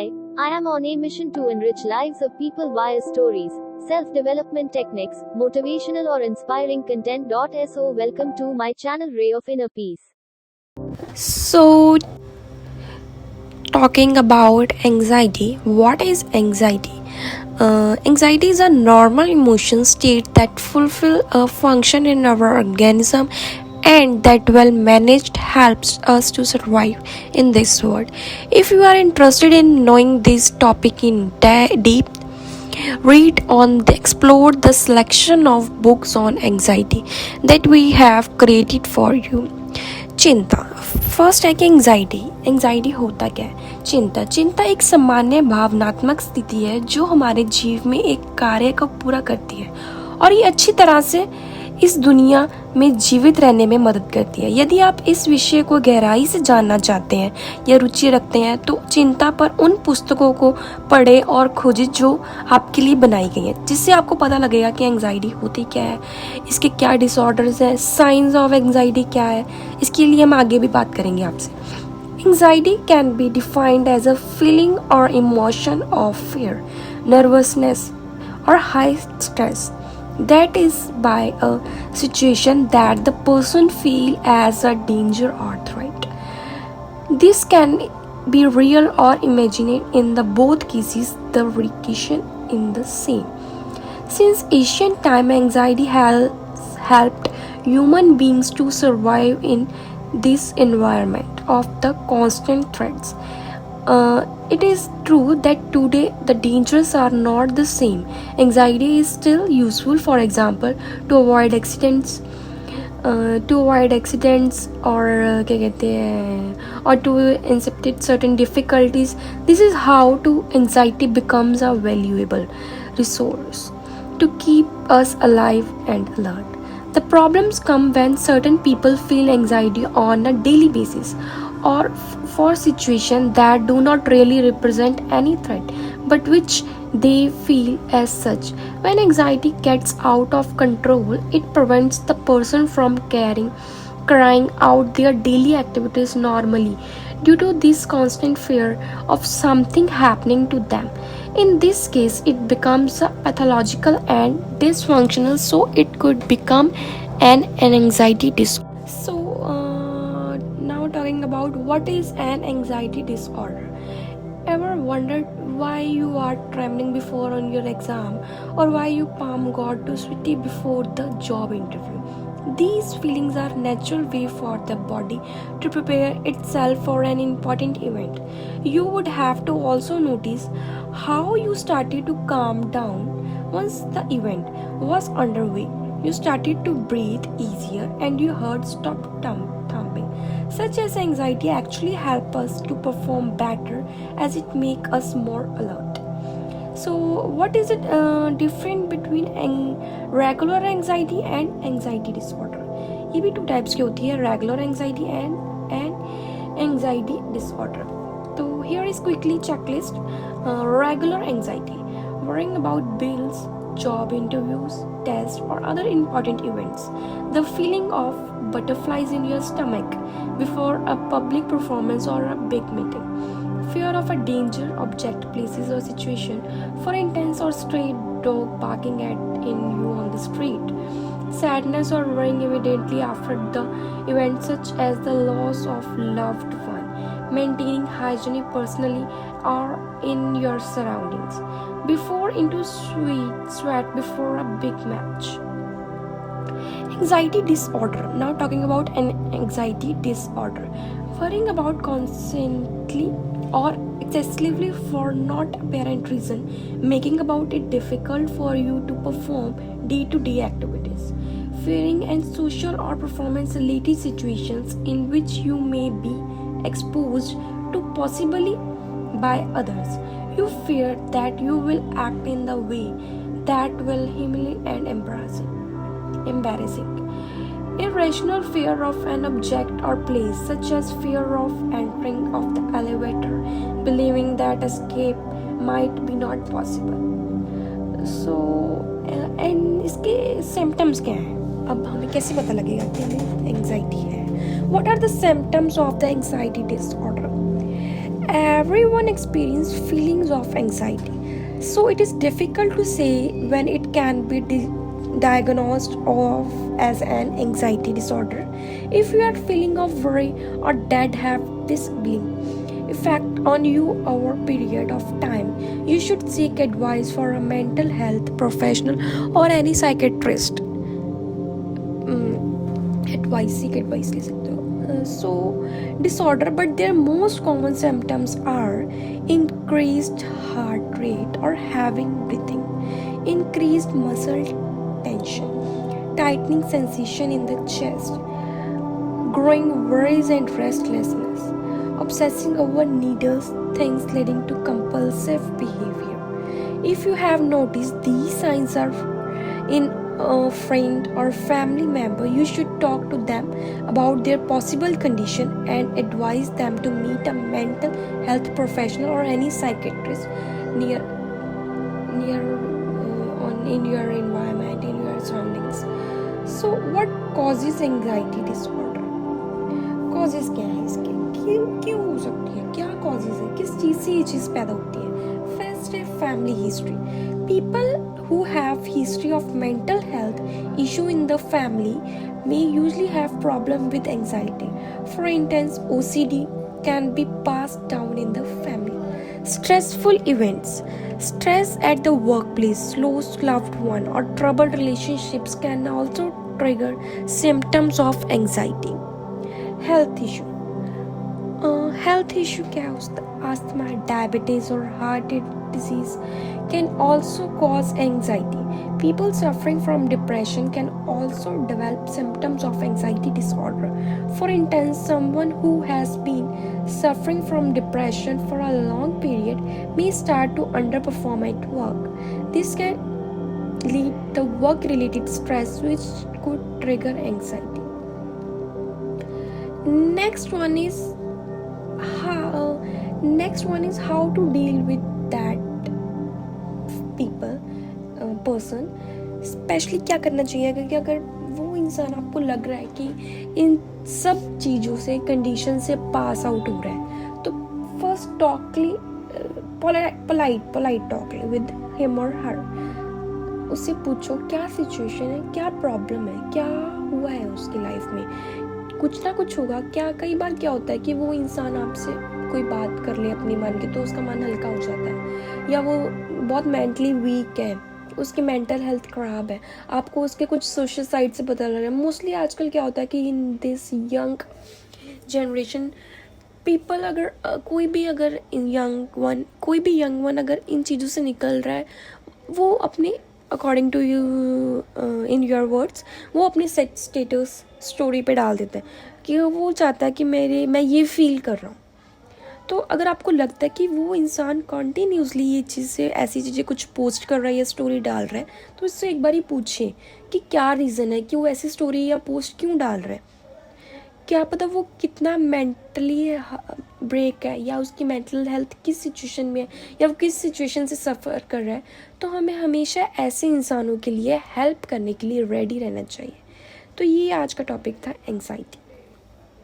Hi, I am on a mission to enrich lives of people via stories, self-development techniques, motivational or inspiring content. So welcome to my channel Ray of Inner Peace. So, talking about anxiety, what is anxiety? Anxiety is a normal emotion state that fulfill a function in our organism and that well managed helps us to survive in this world. If you are interested in knowing this topic in deep, read on the explore the selection of books on anxiety that we have created for you. चिंता first है कि anxiety होता क्या है? चिंता एक सामान्य भावनात्मक स्थिति है जो हमारे जीवन में एक कार्य को पूरा करती है और ये अच्छी तरह से इस दुनिया में जीवित रहने में मदद करती है. यदि आप इस विषय को गहराई से जानना चाहते हैं या रुचि रखते हैं तो चिंता पर उन पुस्तकों को पढ़ें और खोजें जो आपके लिए बनाई गई हैं, जिससे आपको पता लगेगा कि एंग्जाइटी होती क्या है, इसके क्या डिसऑर्डर्स हैं, साइंस ऑफ एंग्जाइटी क्या है. इसके लिए हम आगे भी बात करेंगे आपसे. Anxiety can be defined as a feeling और इमोशन ऑफ फियर, नर्वसनेस और high stress that is by a situation that the person feel as a danger or threat. This can be real or imagined. In the both cases the reaction in the same. Since ancient time, anxiety has helped human beings to survive in this environment of the constant threats. It is true that today the dangers are not the same. Anxiety is still useful, for example, to avoid accidents, or क्या कहते हैं, or to accept certain difficulties. This is how to anxiety becomes a valuable resource to keep us alive and alert. The problems come when certain people feel anxiety on a daily basis or for situations that do not really represent any threat but which they feel as such. When anxiety gets out of control, it prevents the person from carrying out their daily activities normally due to this constant fear of something happening to them. In this case, it becomes pathological and dysfunctional, so it could become an anxiety disorder. So, now talking about what is an anxiety disorder. Ever wondered why you are trembling before on your exam or why you palm got too sweaty before the job interview? These feelings are natural way for the body to prepare itself for an important event. You would have to also notice how you started to calm down once the event was underway. You started to breathe easier and your heart stopped thumping. Such as anxiety actually help us to perform better as it make us more alert. So what is it different between regular anxiety and anxiety disorder? ये भी 2 types की होती है, regular anxiety and anxiety disorder. So here is quickly checklist. Regular anxiety, worrying about bills, job interviews, tests or other important events. The feeling of butterflies in your stomach before a public performance or a big meeting. Fear of a danger, object, places or situation. For instance, or stray dog barking in you on the street. Sadness or worrying immediately after the event, such as the loss of loved one. Maintaining hygiene personally or in your surroundings. Before into sweat before a big match. Anxiety disorder. Now talking about an anxiety disorder. Worrying about constantly or excessively for not apparent reason, making about it difficult for you to perform day-to-day activities. Fearing and social or performance-related situations in which you may be exposed to possibly by others. You fear that you will act in the way that will humiliate and embarrassing. Irrational fear of an object or place, such as fear of entering of the elevator, believing that escape might be not possible. So, and इसके symptoms क्या हैं? अब हमें कैसे पता लगेगा कि हमें anxiety है? What are the symptoms of the anxiety disorder? Everyone experiences feelings of anxiety, so it is difficult to say when it can be diagnosed of as an anxiety disorder. If you are feeling of worry or that have this effect on you over a period of time, you should seek advice for a mental health professional or any psychiatrist. Seek advice ले सकते हो. So disorder, but their most common symptoms are increased heart rate or heavy breathing, increased muscle tension, tightening sensation in the chest, growing worries and restlessness, obsessing over needless things leading to compulsive behavior. If you have noticed these signs are in a friend or family member, you should talk to them about their possible condition and advise them to meet a mental health professional or any psychiatrist near in your environment, in your surroundings. So what causes anxiety disorder? Causes क्या है इसके, क्यों हो सकती है, क्या causes है, किस चीज़ से ये चीज़ पैदा होती है? First है family history. People who have history of mental health issue in the family may usually have problem with anxiety. For instance, OCD can be passed down in the family. Stressful events, stress at the workplace, lost loved one or troubled relationships can also trigger symptoms of anxiety. Health issue. Health issue क्या है? Asthma, diabetes or heart disease can also cause anxiety. People suffering from depression can also develop symptoms of anxiety disorder. For instance, someone who has been suffering from depression for a long period may start to underperform at work. This can lead to work-related stress, which could trigger anxiety. Next one is how to deal with that person. Specially क्या करना चाहिए क्योंकि अगर वो इंसान आपको लग रहा है कि इन सब चीज़ों से कंडीशन से पास आउट हो रहा है, तो first totally polite talk with him or her. उससे पूछो क्या सिचुएशन है, क्या प्रॉब्लम है, क्या हुआ है उसकी लाइफ में. कुछ ना कुछ होगा. क्या कई बार क्या होता है कि वो इंसान आपसे कोई बात कर ले अपनी मन की तो उसका मन हल्का हो जाता है, या वो बहुत मेंटली वीक है, उसकी मेंटल हेल्थ ख़राब है, आपको उसके कुछ सोशल साइड से पता लग रहा है. मोस्टली आजकल क्या होता है कि in this young generation people, अगर कोई भी यंग वन अगर इन चीज़ों से निकल रहा है, वो अपने according to you in your words वो अपने स्टेटस स्टोरी पे डाल देते हैं कि वो चाहता है कि मैं ये फील कर रहा हूँ. तो अगर आपको लगता है कि वो इंसान कॉन्टीन्यूसली ये चीज़ें ऐसी चीज़ें कुछ पोस्ट कर रहा है या स्टोरी डाल रहा है, तो इससे एक बार ही पूछें कि क्या रीज़न है कि वो ऐसी स्टोरी या पोस्ट क्यों डाल रहा है. क्या पता वो कितना मेंटली ब्रेक है, या उसकी मेंटल हेल्थ किस सिचुएशन में है, या वो किस सिचुएशन से सफ़र कर रहा है. तो हमें हमेशा ऐसे इंसानों के लिए हेल्प करने के लिए रेडी रहना चाहिए. तो ये आज का टॉपिक था एंग्जाइटी.